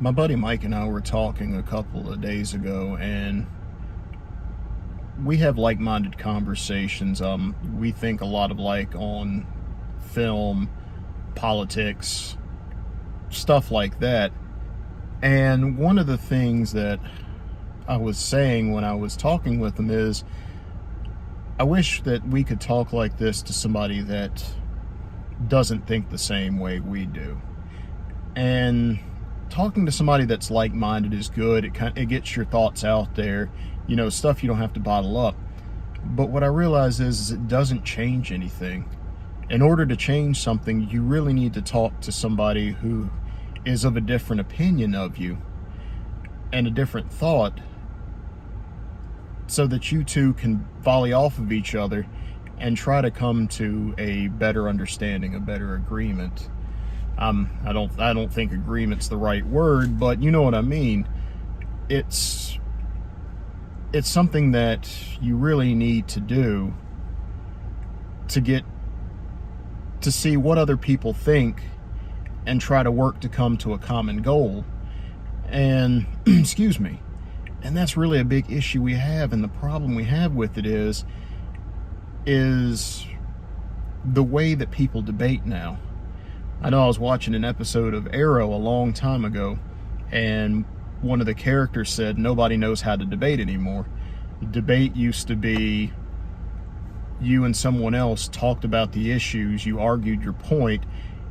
My buddy Mike and I were talking a couple of days ago, and we have like-minded conversations. We think a lot of like on film, politics, stuff like that. And one of the things that I was saying when I was talking with him is, I wish that we could talk like this to somebody that doesn't think the same way we do. And talking to somebody that's like-minded is good. It gets your thoughts out there, stuff you don't have to bottle up. But what I realize is it doesn't change anything. In order to change something, you really need to talk to somebody who is of a different opinion of you and a different thought, so that you two can volley off of each other and try to come to a better understanding, a better agreement. I don't think agreement's the right word, but you know what I mean. It's something that you really need to do to see what other people think and try to work to come to a common goal. And excuse me. And that's really a big issue we have, and the problem we have with it is the way that people debate now. I know I was watching an episode of Arrow a long time ago, and one of the characters said nobody knows how to debate anymore. Debate used to be you and someone else talked about the issues, you argued your point,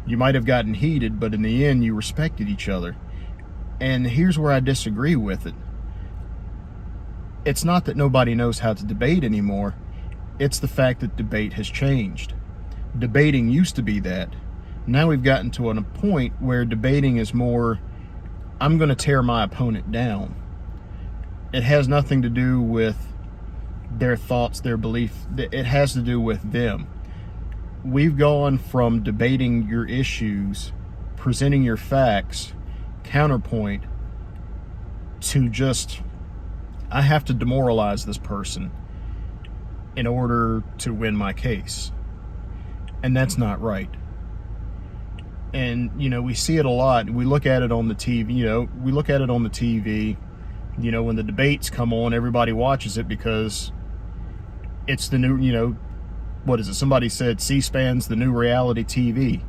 you might have gotten heated, but in the end you respected each other. And here's where I disagree with it. It's not that nobody knows how to debate anymore, it's the fact that debate has changed. Debating used to be that. Now we've gotten to a point where debating is more, I'm going to tear my opponent down. It has nothing to do with their thoughts, their belief. It has to do with them. We've gone from debating your issues, presenting your facts, counterpoint, to just, I have to demoralize this person in order to win my case. And that's not right. And, we see it a lot. We look at it on the TV, when the debates come on, everybody watches it because it's the new, what is it? Somebody said C-SPAN's the new reality TV.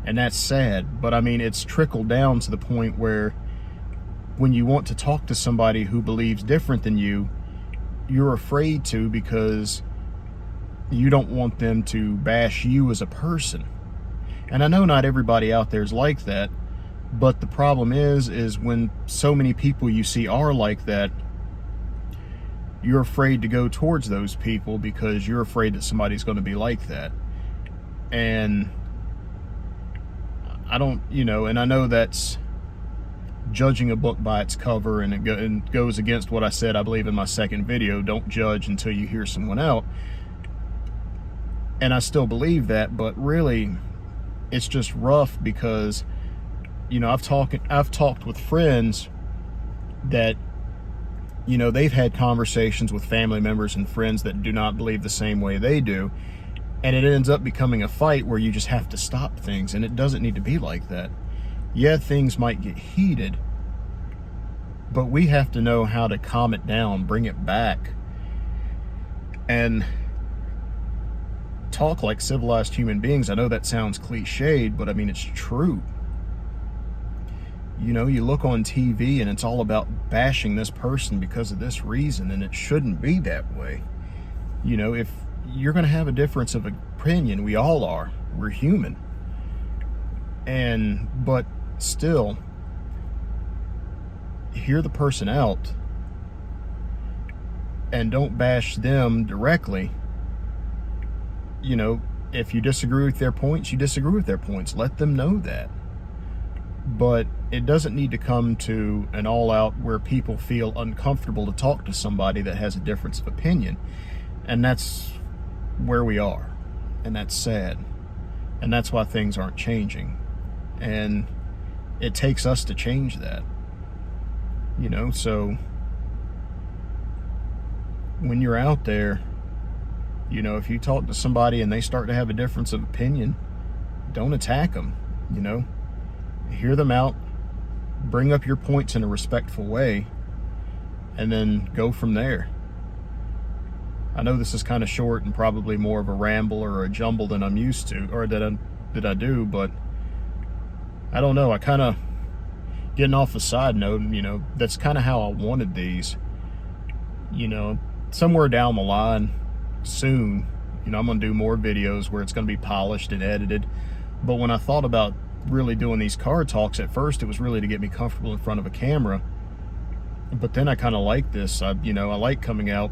And that's sad. But, it's trickled down to the point where when you want to talk to somebody who believes different than you, you're afraid to, because you don't want them to bash you as a person. And I know not everybody out there is like that, but the problem is when so many people you see are like that, you're afraid to go towards those people because you're afraid that somebody's going to be like that. And I don't, and I know that's judging a book by its cover, and it goes against what I said, I believe, in my second video, don't judge until you hear someone out. And I still believe that, but really, it's just rough because, I've talked with friends that, they've had conversations with family members and friends that do not believe the same way they do, and it ends up becoming a fight where you just have to stop things, and it doesn't need to be like that. Yeah, things might get heated, but we have to know how to calm it down, bring it back, and talk like civilized human beings. I know that sounds cliched, but it's true. You look on TV and it's all about bashing this person because of this reason, and it shouldn't be that way. If you're going to have a difference of opinion, we all are. We're human. But still, hear the person out and don't bash them directly. If you disagree with their points, you disagree with their points. Let them know that. But it doesn't need to come to an all-out where people feel uncomfortable to talk to somebody that has a difference of opinion. And that's where we are. And that's sad. And that's why things aren't changing. And it takes us to change that. So when you're out there, if you talk to somebody and they start to have a difference of opinion, don't attack them, hear them out, bring up your points in a respectful way, and then go from there. I know this is kind of short and probably more of a ramble or a jumble than I'm used to, or that I do, but I don't know. I kind of, getting off a side note, that's kind of how I wanted these. Somewhere down the line, soon, I'm going to do more videos where it's going to be polished and edited. But when I thought about really doing these car talks, at first it was really to get me comfortable in front of a camera. But then I kind of like this. I like coming out,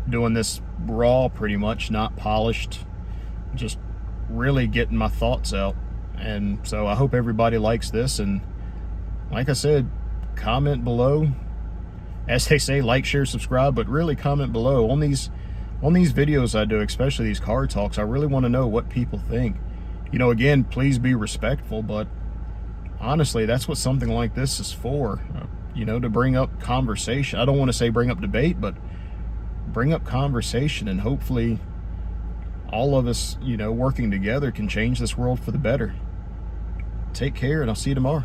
doing this raw, pretty much, not polished, just really getting my thoughts out. And so I hope everybody likes this. And like I said, comment below. As they say, like, share, subscribe, but really comment below on these videos I do, especially these car talks. I really want to know what people think. Again, please be respectful, but honestly, that's what something like this is for. To bring up conversation. I don't want to say bring up debate, but bring up conversation, and hopefully all of us, working together can change this world for the better. Take care, and I'll see you tomorrow.